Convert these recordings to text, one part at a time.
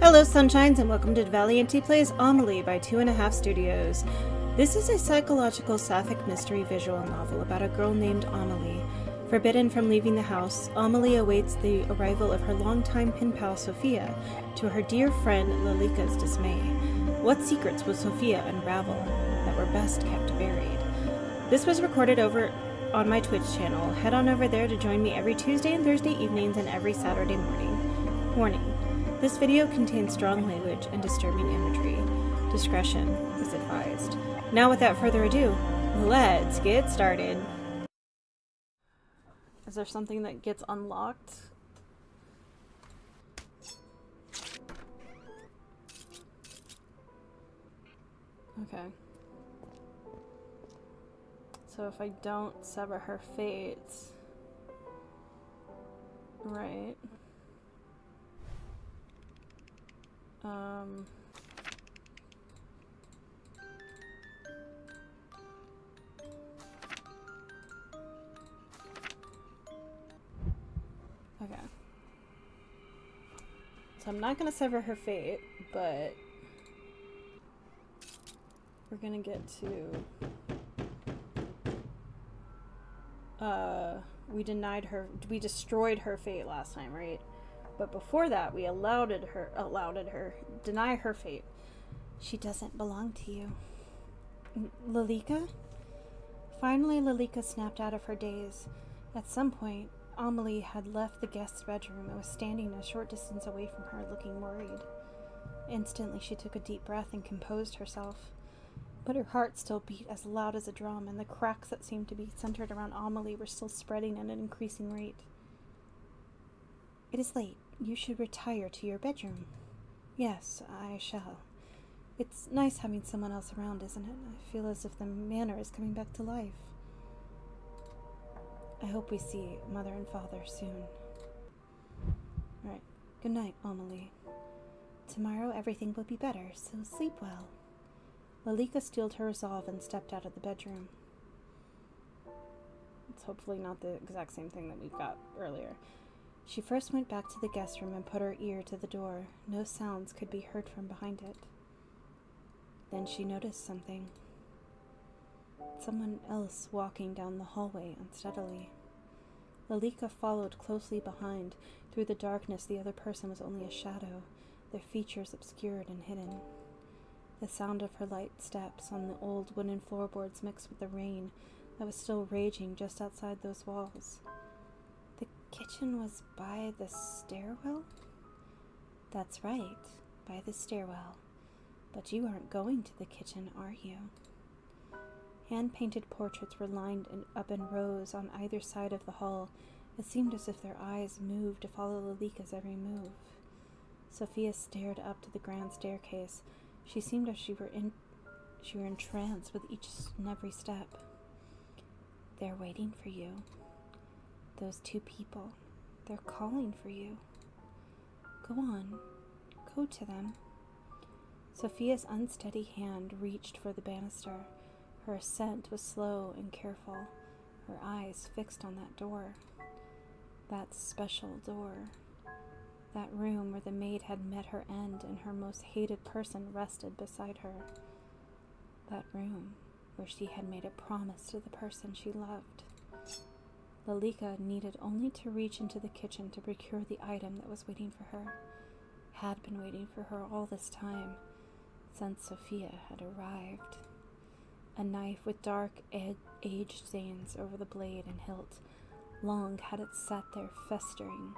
Hello Sunshines and welcome to deValiante Plays Amelie by 2.5 Studios. This is a psychological sapphic mystery visual novel about a girl named Amelie. Forbidden from leaving the house, Amelie awaits the arrival of her longtime pen pal Sophia, to her dear friend Lalika's dismay. What secrets will Sophia unravel that were best kept buried? This was recorded over on my Twitch channel. Head on over there to join me every Tuesday and Thursday evenings and every Saturday morning. Warning. This video contains strong language and disturbing imagery. Discretion is advised. Now without further ado, let's get started. Is there something that gets unlocked? Okay. So if I don't sever her fate, right. Okay. So I'm not gonna sever her fate, but we're gonna get to we destroyed her fate last time, right? But before that, we allowed her deny her fate. She doesn't belong to you. Lalika? Finally, Lalika snapped out of her daze. At some point, Amelie had left the guest's bedroom and was standing a short distance away from her, looking worried. Instantly, she took a deep breath and composed herself. But her heart still beat as loud as a drum, and the cracks that seemed to be centered around Amelie were still spreading at an increasing rate. It is late. You should retire to your bedroom. Yes, I shall. It's nice having someone else around, isn't it? I feel as if the manor is coming back to life. I hope we see Mother and Father soon. Alright, good night, Amelie. Tomorrow everything will be better, so sleep well. Lalika steeled her resolve and stepped out of the bedroom. It's hopefully not the exact same thing that we got earlier. She first went back to the guest room and put her ear to the door. No sounds could be heard from behind it. Then she noticed something. Someone else walking down the hallway unsteadily. Lalika followed closely behind. Through the darkness, the other person was only a shadow, their features obscured and hidden. The sound of her light steps on the old wooden floorboards mixed with the rain that was still raging just outside those walls. The kitchen was by the stairwell? That's right, by the stairwell. But you aren't going to the kitchen, are you? Hand-painted portraits were lined up in rows on either side of the hall. It seemed as if their eyes moved to follow Lalika's every move. Sophia stared up to the grand staircase. She seemed as she were entranced with each and every step. They're waiting for you. Those two people. They're calling for you. Go on. Go to them. Sophia's unsteady hand reached for the banister. Her ascent was slow and careful, her eyes fixed on that door. That special door. That room where the maid had met her end and her most hated person rested beside her. That room where she had made a promise to the person she loved. Lalika needed only to reach into the kitchen to procure the item that was waiting for her. Had been waiting for her all this time, since Sophia had arrived. A knife with dark, aged stains over the blade and hilt. Long had it sat there festering,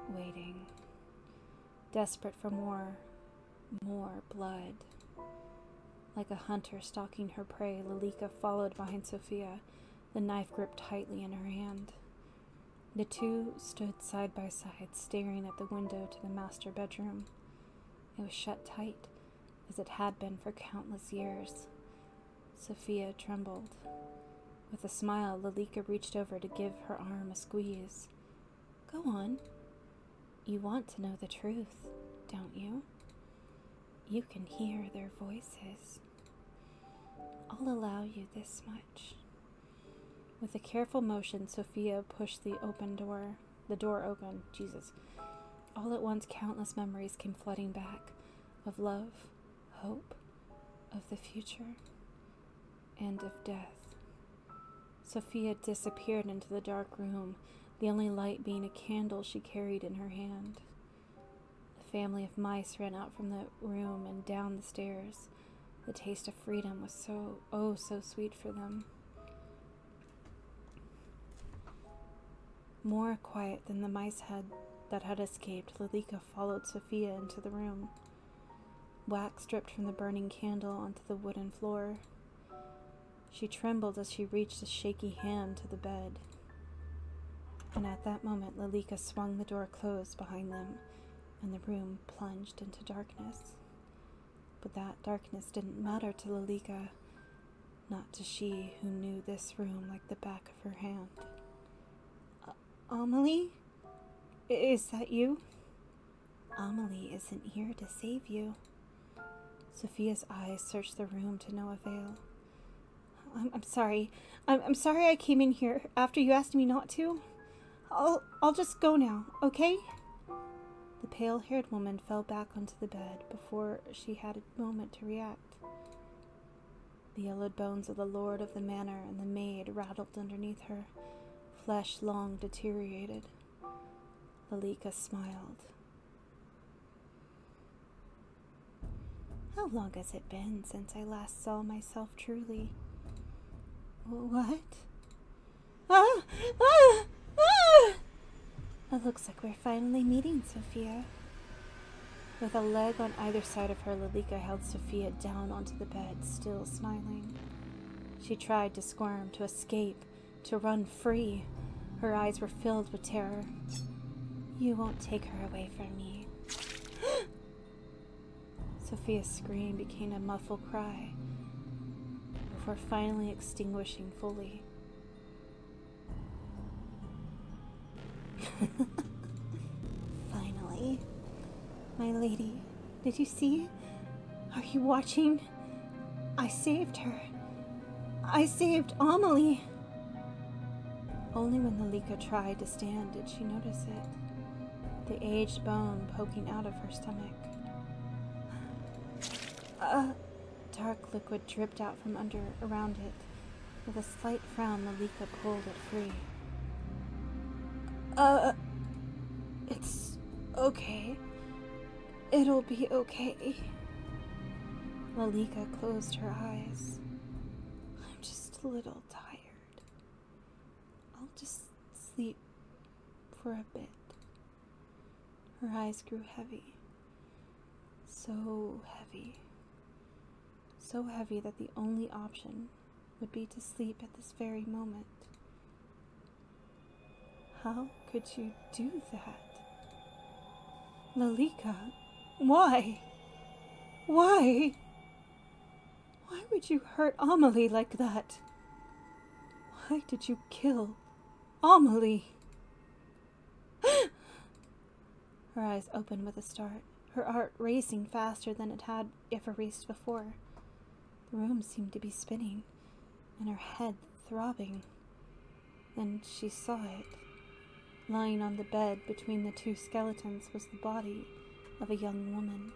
waiting. Desperate for more blood. Like a hunter stalking her prey, Lalika followed behind Sophia, the knife gripped tightly in her hand. The two stood side by side, staring at the window to the master bedroom. It was shut tight, as it had been for countless years. Sophia trembled. With a smile, Lalika reached over to give her arm a squeeze. Go on. You want to know the truth, don't you? You can hear their voices. I'll allow you this much. With a careful motion, Sophia pushed the door open. Jesus. all at once countless memories came flooding back of love, hope, of the future, and of death. Sophia disappeared into the dark room, the only light being a candle she carried in her hand. The family of mice ran out from the room and down the stairs. The taste of freedom was so sweet for them. More quiet than the mice that had escaped, Lalika followed Sophia into the room. Wax dripped from the burning candle onto the wooden floor. She trembled as she reached a shaky hand to the bed. And at that moment, Lalika swung the door closed behind them, and the room plunged into darkness. But that darkness didn't matter to Lalika, not to she who knew this room like the back of her hand. Amelie? Is that you? Amelie isn't here to save you. Sophia's eyes searched the room to no avail. I'm sorry. I'm sorry I came in here after you asked me not to. I'll just go now, okay? The pale-haired woman fell back onto the bed before she had a moment to react. The yellowed bones of the lord of the manor and the maid rattled underneath her. Flesh long deteriorated. Lalika smiled. How long has it been since I last saw myself truly? What? Ah! Ah! Ah! It looks like we're finally meeting, Sophia. With a leg on either side of her, Lalika held Sophia down onto the bed, still smiling. She tried to squirm, to escape, to run free. Her eyes were filled with terror. You won't take her away from me. Sophia's scream became a muffled cry, before finally extinguishing fully. Finally. My lady, did you see? Are you watching? I saved her. I saved Amelie. Only when Lalika tried to stand did she notice it. The aged bone poking out of her stomach. Dark liquid dripped out from around it. With a slight frown, Lalika pulled it free. It's okay. It'll be okay. Lalika closed her eyes. I'm just a little tired. I'll just sleep for a bit. Her eyes grew heavy. So heavy. So heavy that the only option would be to sleep at this very moment. How could you do that? Lalika, why? Why? Why would you hurt Amelie like that? Why did you kill Amelie? Her eyes opened with a start, her heart racing faster than it had ever raced before. The room seemed to be spinning, and her head throbbing. Then she saw it. Lying on the bed between the two skeletons was the body of a young woman.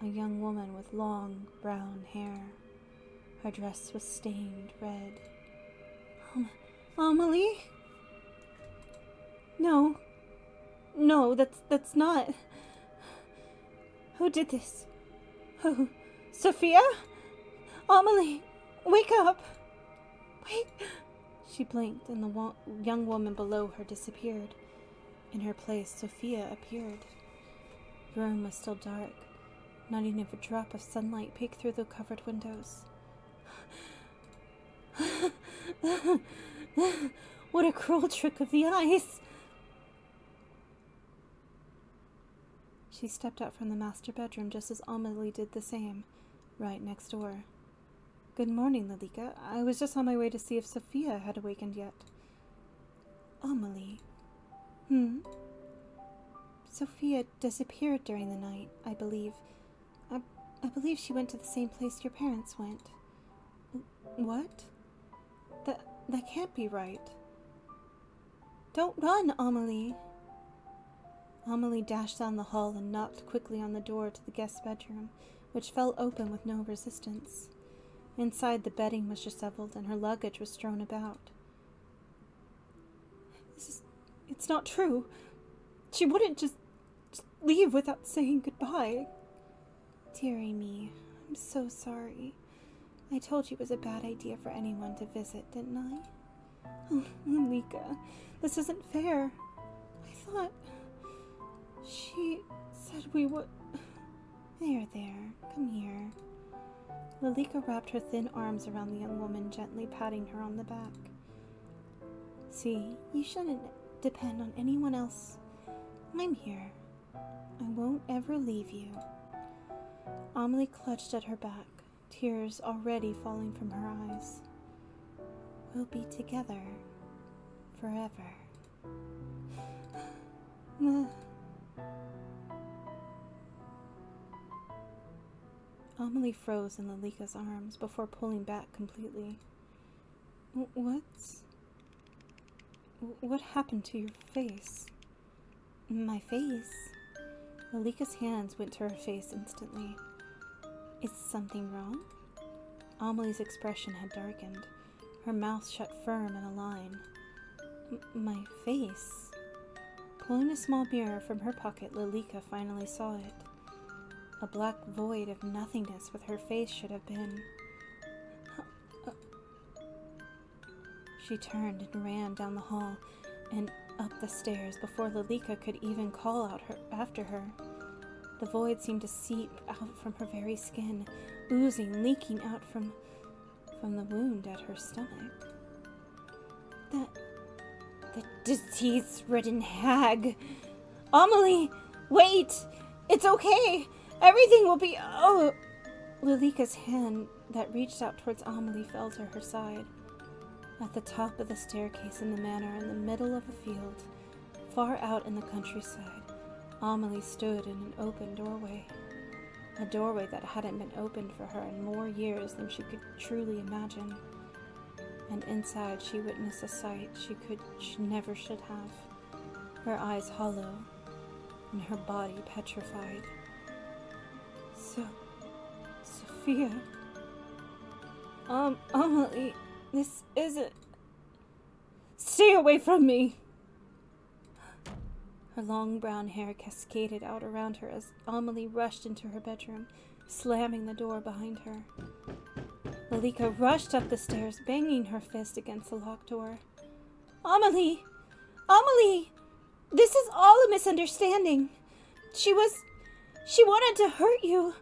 A young woman with long brown hair. Her dress was stained red. Amelie? No. No, that's not. Who did this? Who? Sophia? Amelie, wake up! Wait! She blinked, and the young woman below her disappeared. In her place, Sophia appeared. The room was still dark. Not even a drop of sunlight peeked through the covered windows. What a cruel trick of the eyes! She stepped out from the master bedroom just as Amelie did the same, right next door. Good morning, Lalika. I was just on my way to see if Sophia had awakened yet. Amelie. Sophia disappeared during the night, I believe. I believe she went to the same place your parents went. What? That can't be right. Don't run, Amelie. Amelie dashed down the hall and knocked quickly on the door to the guest bedroom, which fell open with no resistance. Inside, the bedding was disheveled and her luggage was strewn about. It's not true. She wouldn't just leave without saying goodbye. Dearie me, I'm so sorry. I told you it was a bad idea for anyone to visit, didn't I? Oh, Malika, this isn't fair. I thought... She said we would... There, come here. Lalika wrapped her thin arms around the young woman, gently patting her on the back. See, you shouldn't depend on anyone else. I'm here. I won't ever leave you. Amelie clutched at her back, tears already falling from her eyes. We'll be together forever. Amelie froze in Lalika's arms before pulling back completely. What happened to your face? My face? Lalika's hands went to her face instantly. Is something wrong? Amelie's expression had darkened, her mouth shut firm in a line. My face? Pulling a small mirror from her pocket, Lalika finally saw it. A black void of nothingness with her face should have been. She turned and ran down the hall and up the stairs before Lalika could even call out after her. The void seemed to seep out from her very skin, oozing, leaking out from the wound at her stomach. The disease-ridden hag! Amelie! Wait! It's okay! Everything will be... Oh! Lalika's hand that reached out towards Amelie fell to her side. At the top of the staircase in the manor in the middle of a field, far out in the countryside, Amelie stood in an open doorway. A doorway that hadn't been opened for her in more years than she could truly imagine. And inside she witnessed a sight she never should have. Her eyes hollow, and her body petrified. Sophia... Amelie, this isn't... Stay away from me! Her long brown hair cascaded out around her as Amelie rushed into her bedroom, slamming the door behind her. Lalika rushed up the stairs, banging her fist against the locked door. Amelie! Amelie! This is all a misunderstanding. She wanted to hurt you.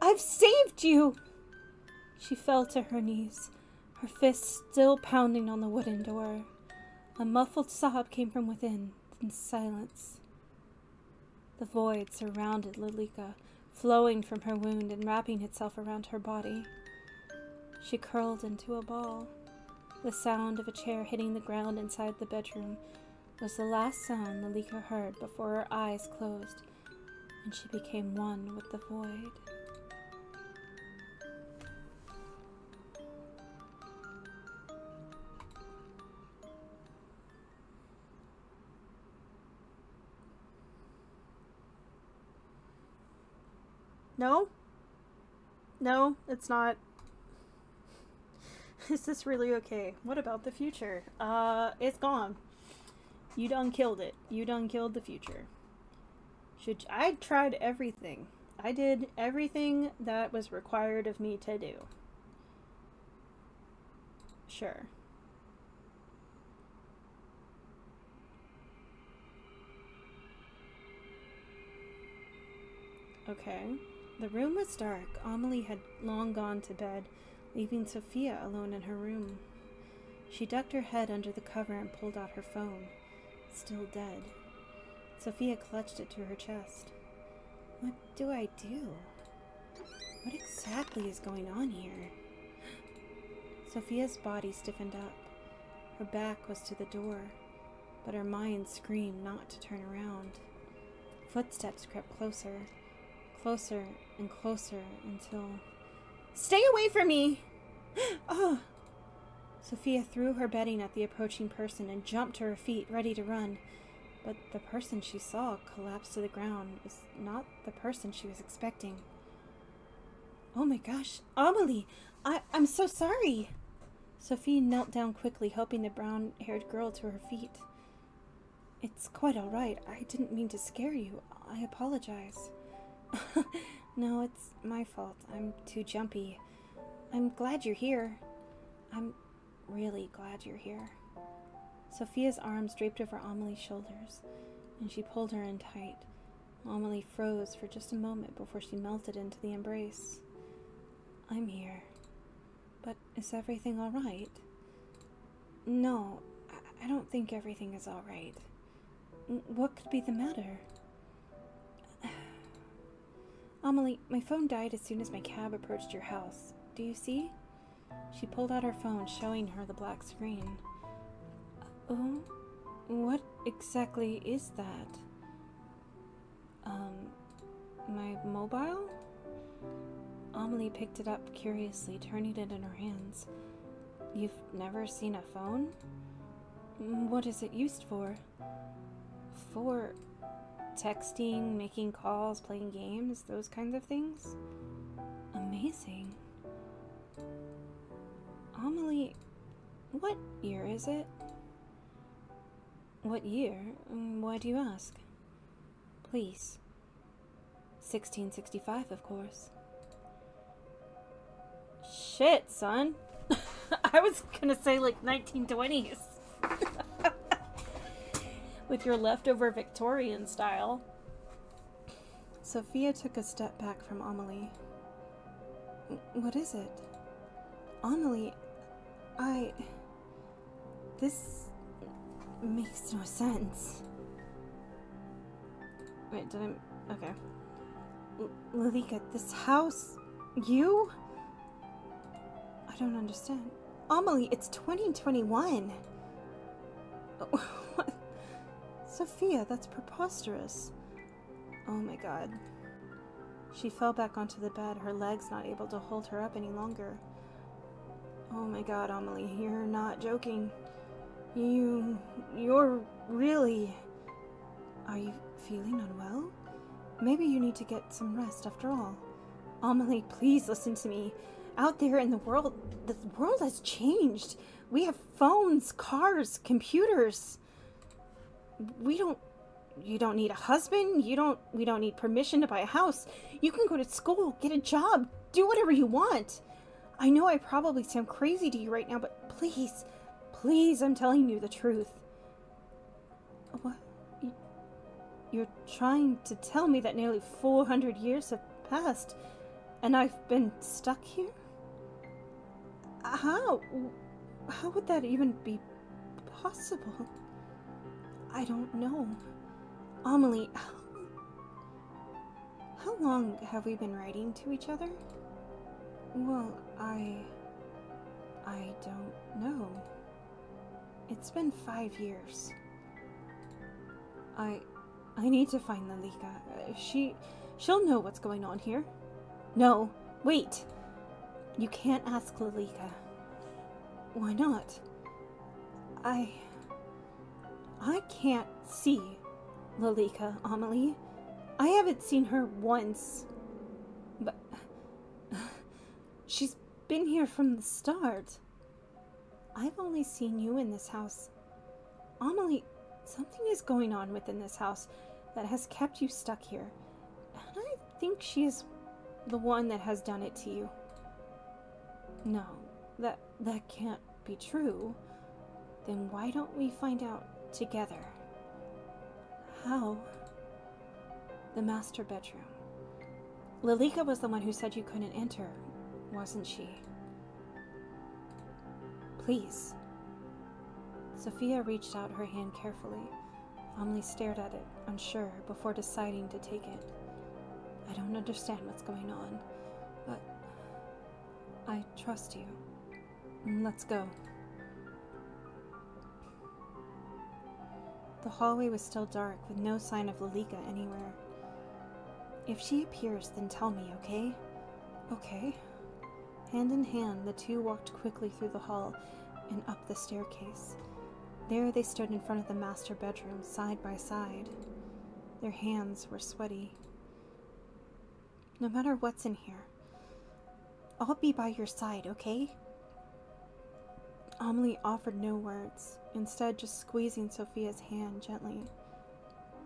I've saved you. She fell to her knees, her fists still pounding on the wooden door. A muffled sob came from within, then silence. The void surrounded Lalika, flowing from her wound and wrapping itself around her body. She curled into a ball. The sound of a chair hitting the ground inside the bedroom was the last sound Lalika heard before her eyes closed, and she became one with the void. No, it's not. Is this really okay? What about the future? It's gone. You done killed it. You done killed the future. I tried everything. I did everything that was required of me to do. Sure. Okay. The room was dark. Amelie had long gone to bed, leaving Sophia alone in her room. She ducked her head under the cover and pulled out her phone. Still dead. Sophia clutched it to her chest. What do I do? What exactly is going on here? Sophia's body stiffened up. Her back was to the door, but her mind screamed not to turn around. Footsteps crept closer. Closer and closer until... Stay away from me! Oh! Sophia threw her bedding at the approaching person and jumped to her feet, ready to run. But the person she saw collapse to the ground was not the person she was expecting. Oh my gosh, Amelie! I'm so sorry! Sophie knelt down quickly, helping the brown-haired girl to her feet. It's quite all right. I didn't mean to scare you. I apologize. No, it's my fault. I'm too jumpy. I'm glad you're here. I'm really glad you're here. Sophia's arms draped over Amelie's shoulders, and she pulled her in tight. Amelie froze for just a moment before she melted into the embrace. I'm here. But is everything all right? No, I don't think everything is all right. What could be the matter? Amelie, my phone died as soon as my cab approached your house. Do you see? She pulled out her phone, showing her the black screen. Oh? What exactly is that? My mobile? Amelie picked it up curiously, turning it in her hands. You've never seen a phone? What is it used for? For texting, making calls, playing games, those kinds of things? Amazing. Amelie, what year is it? What year? Why do you ask? Please. 1665, of course. Shit, son. I was gonna say like 1920s. With your leftover Victorian style. Sophia took a step back from Amelie. What is it? Amelie, this makes no sense. Wait, okay. Lalika, this house, you? I don't understand. Amelie, it's 2021. What? Sophia, that's preposterous. Oh my god. She fell back onto the bed, her legs not able to hold her up any longer. Oh my god, Amelie, you're not joking. You're really... Are you feeling unwell? Maybe you need to get some rest after all. Amelie, please listen to me. Out there in the world has changed. We have phones, cars, computers. You don't need a husband. We don't need permission to buy a house. You can go to school, get a job, do whatever you want. I know I probably sound crazy to you right now, but please, please, I'm telling you the truth. What? You're trying to tell me that nearly 400 years have passed, and I've been stuck here? How? How would that even be possible? I don't know. Amelie, how long have we been writing to each other? Well, I don't know. It's been 5 years. I need to find Lalika. She'll know what's going on here. No, wait. You can't ask Lalika. Why not? I can't see Lalika, Amelie. I haven't seen her once. But she's been here from the start. I've only seen you in this house. Amelie, something is going on within this house that has kept you stuck here. And I think she is the one that has done it to you. No, that can't be true. Then why don't we find out together? How? The master bedroom. Lalika was the one who said you couldn't enter, wasn't she? Please. Sophia reached out her hand carefully. Amelie stared at it, unsure, before deciding to take it. I don't understand what's going on, but I trust you. Let's go. The hallway was still dark, with no sign of Lalika anywhere. If she appears, then tell me, okay? Okay. Hand in hand, the two walked quickly through the hall and up the staircase. There they stood in front of the master bedroom, side by side. Their hands were sweaty. No matter what's in here, I'll be by your side, okay? Amelie offered no words, instead just squeezing Sophia's hand gently.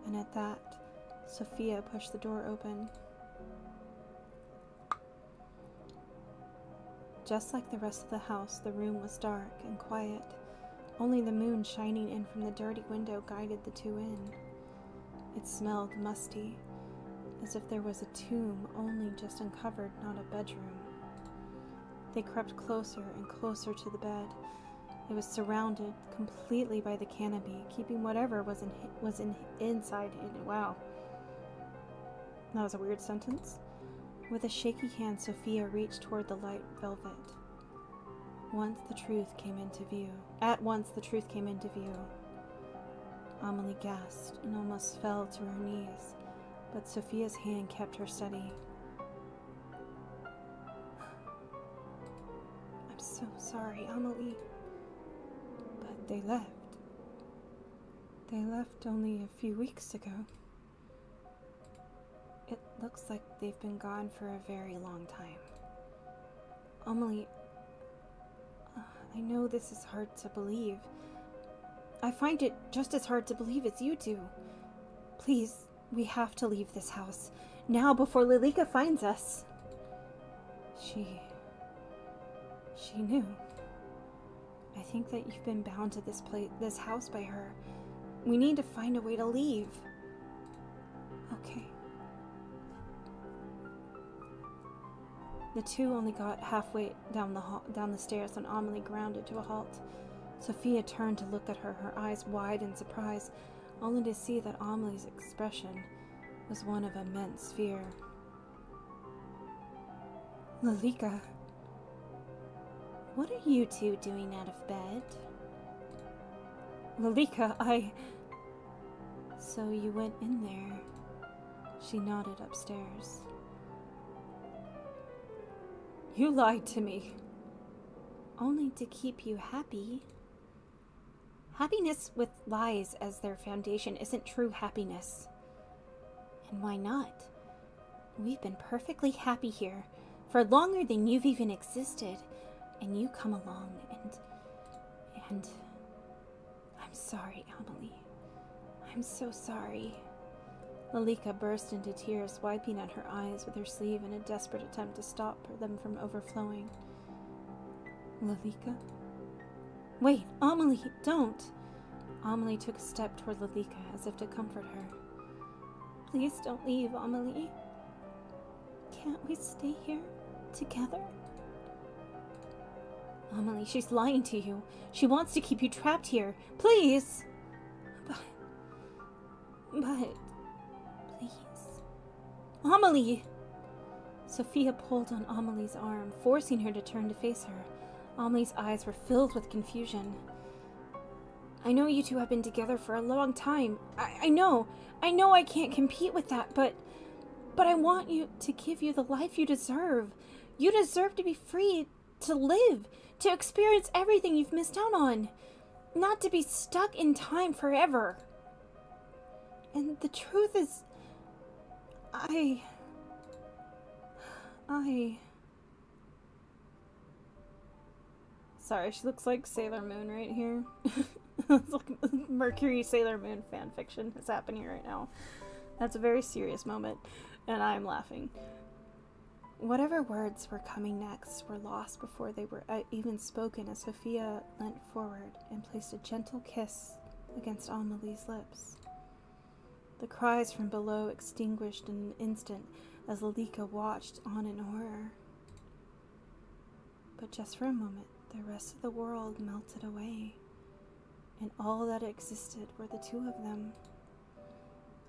And at that, Sophia pushed the door open. Just like the rest of the house, the room was dark and quiet. Only the moon shining in from the dirty window guided the two in. It smelled musty, as if there was a tomb only just uncovered, not a bedroom. They crept closer and closer to the bed. It was surrounded completely by the canopy, keeping whatever was inside hidden. Wow. That was a weird sentence. With a shaky hand, Sophia reached toward the light velvet. At once the truth came into view. Amelie gasped and almost fell to her knees, but Sophia's hand kept her steady. I'm so sorry, Amelie. But they left. They left only a few weeks ago. It looks like they've been gone for a very long time. Amelie, I know this is hard to believe. I find it just as hard to believe as you do. Please, we have to leave this house now before Lilika finds us. She knew. I think that you've been bound to this house by her. We need to find a way to leave. Okay. The two only got halfway down the stairs when Amelie grounded to a halt. Sophia turned to look at her, her eyes wide in surprise, only to see that Amelie's expression was one of immense fear. Lilika, what are you two doing out of bed? Lilika, So you went in there. She nodded upstairs. You lied to me. Only to keep you happy. Happiness with lies as their foundation isn't true happiness. And why not? We've been perfectly happy here for longer than you've even existed, and you come along and I'm sorry, Amelie. I'm so sorry. Lilika burst into tears, wiping at her eyes with her sleeve in a desperate attempt to stop them from overflowing. Lilika? Wait, Amelie, don't! Amelie took a step toward Lilika as if to comfort her. Please don't leave, Amelie. Can't we stay here together? Amelie, she's lying to you. She wants to keep you trapped here. Please! But... Please. Amelie! Sophia pulled on Amelie's arm, forcing her to turn to face her. Amelie's eyes were filled with confusion. I know you two have been together for a long time. I know I can't compete with that, but I want you to give you the life you deserve. You deserve to be free, to live, to experience everything you've missed out on. Not to be stuck in time forever. And the truth is, Sorry, she looks like Sailor Moon right here. It's like Mercury Sailor Moon fan fiction is happening right now. That's a very serious moment, and I'm laughing. Whatever words were coming next were lost before they were even spoken as Sophia leant forward and placed a gentle kiss against Amelie's lips. The cries from below extinguished in an instant as Lilika watched on in horror. But just for a moment, the rest of the world melted away, and all that existed were the two of them,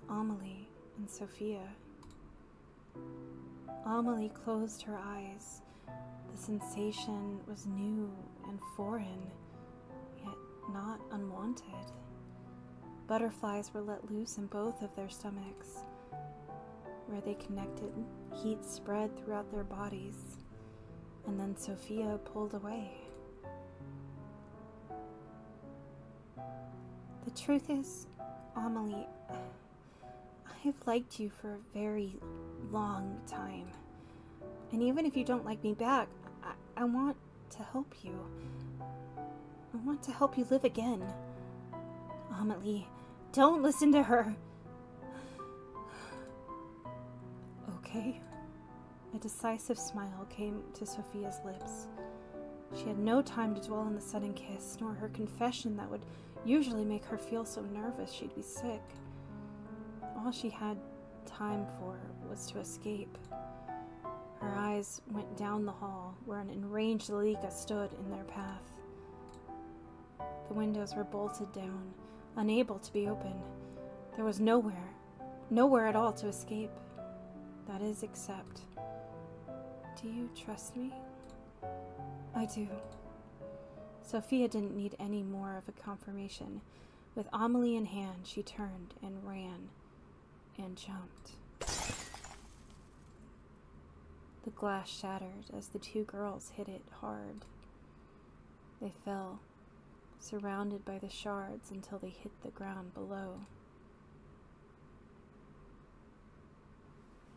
Amelie and Sophia. Amelie closed her eyes. The sensation was new and foreign, yet not unwanted. Butterflies were let loose in both of their stomachs. Where they connected, heat spread throughout their bodies, and then Sophia pulled away. The truth is, Amelie, I've liked you for a very long time. And even if you don't like me back, I want to help you. I want to help you live again. Amelie, don't listen to her. Okay. A decisive smile came to Sophia's lips. She had no time to dwell on the sudden kiss, nor her confession that would usually make her feel so nervous she'd be sick. All she had time for was to escape. Her eyes went down the hall, where an enraged Lalika stood in their path. The windows were bolted down, unable to be opened. There was nowhere at all to escape. That is, except... Do you trust me? I do. Sophia didn't need any more of a confirmation. With Amelie in hand, she turned and ran and jumped. The glass shattered as the two girls hit it hard. They fell, surrounded by the shards until they hit the ground below.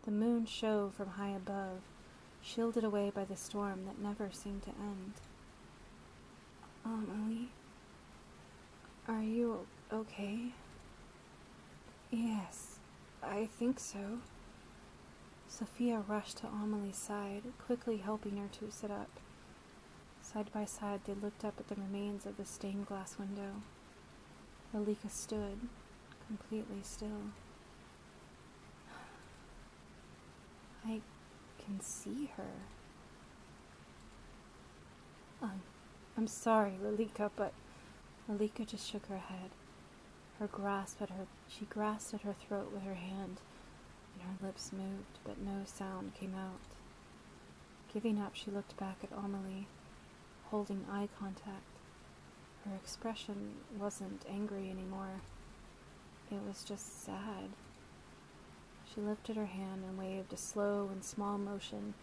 The moon shone from high above, shielded away by the storm that never seemed to end. Amelie, are you okay? Yes, I think so. Sophia rushed to Amelie's side, quickly helping her to sit up. Side by side, they looked up at the remains of the stained glass window. Lalika stood, completely still. I can see her. I'm sorry, Lalika, but Lalika just shook her head. She grasped at her throat with her hand, and her lips moved, but no sound came out. Giving up, she looked back at Amelie, holding eye contact. Her expression wasn't angry anymore. It was just sad. She lifted her hand and waved a slow and small motion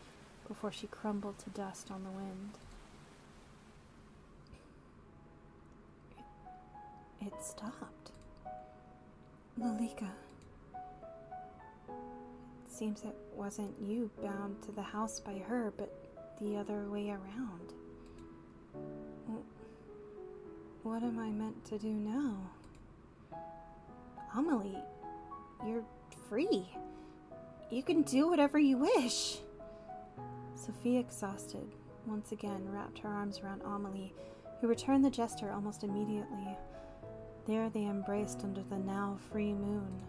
before she crumbled to dust on the wind. It stopped. Lalika. It seems it wasn't you bound to the house by her, but the other way around. What am I meant to do now? Amelie, you're free. You can do whatever you wish. Sophia, exhausted, once again wrapped her arms around Amelie, who returned the gesture almost immediately. There they embraced under the now free moon.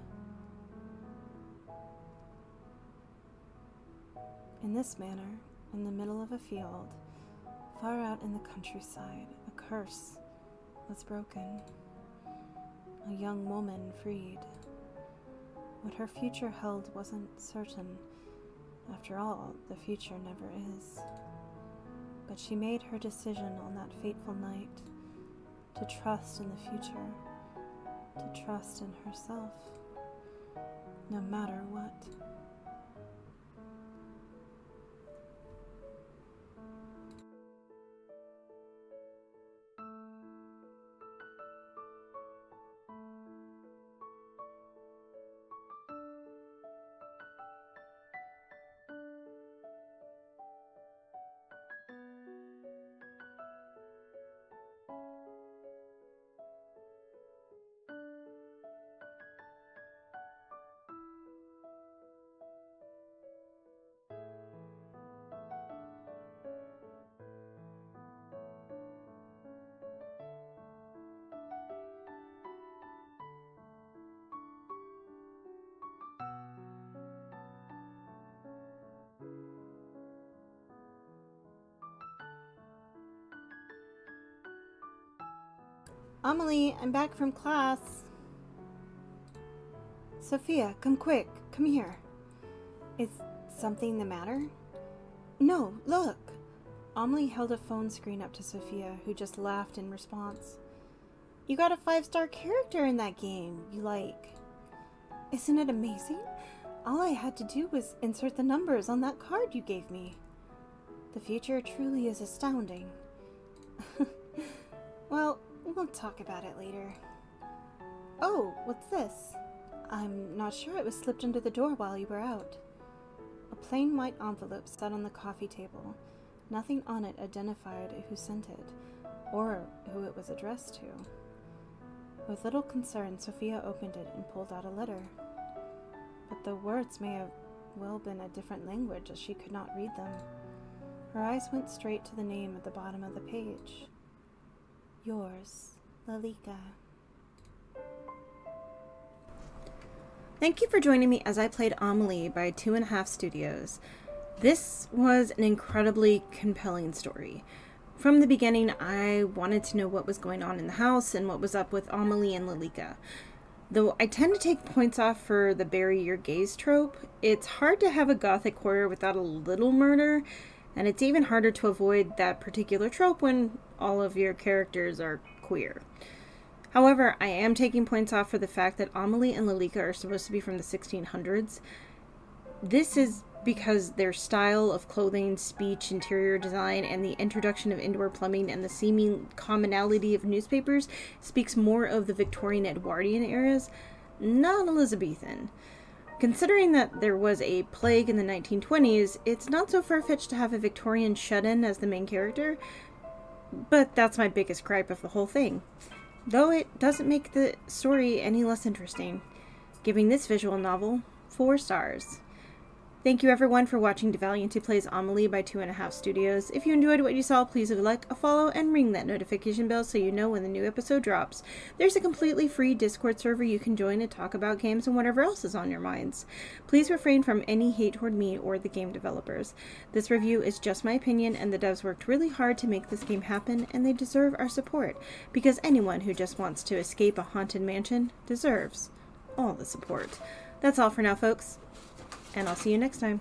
In this manner, in the middle of a field, far out in the countryside, a curse was broken. A young woman freed. What her future held wasn't certain. After all, the future never is. But she made her decision on that fateful night to trust in the future, to trust in herself, no matter what. Amelie, I'm back from class. Sophia, come quick. Come here. Is something the matter? No, look. Amelie held a phone screen up to Sophia, who just laughed in response. You got a 5-star character in that game you like. Isn't it amazing? All I had to do was insert the numbers on that card you gave me. The future truly is astounding. Well, we'll talk about it later. Oh, what's this? I'm not sure, it was slipped under the door while you were out. A plain white envelope sat on the coffee table. Nothing on it identified who sent it, or who it was addressed to. With little concern, Sophia opened it and pulled out a letter. But the words may have well been a different language, as she could not read them. Her eyes went straight to the name at the bottom of the page. Yours, Lalika. Thank you for joining me as I played Amelie by 2.5 Studios. This was an incredibly compelling story. From the beginning, I wanted to know what was going on in the house and what was up with Amelie and Lalika. Though I tend to take points off for the bury your gaze trope, it's hard to have a gothic horror without a little murder, and it's even harder to avoid that particular trope when all of your characters are queer. However, I am taking points off for the fact that Amelie and Lalika are supposed to be from the 1600s. This is because their style of clothing, speech, interior design, and the introduction of indoor plumbing and the seeming commonality of newspapers speaks more of the Victorian Edwardian eras, not Elizabethan. Considering that there was a plague in the 1920s, it's not so far-fetched to have a Victorian shut-in as the main character, but that's my biggest gripe of the whole thing. Though it doesn't make the story any less interesting, giving this visual novel 4 stars. Thank you everyone for watching deValiante Plays Amelie by 2.5 Studios. If you enjoyed what you saw, please leave a like, a follow, and ring that notification bell so you know when the new episode drops. There's a completely free Discord server you can join to talk about games and whatever else is on your minds. Please refrain from any hate toward me or the game developers. This review is just my opinion, and the devs worked really hard to make this game happen, and they deserve our support, because anyone who just wants to escape a haunted mansion deserves all the support. That's all for now, folks. And I'll see you next time.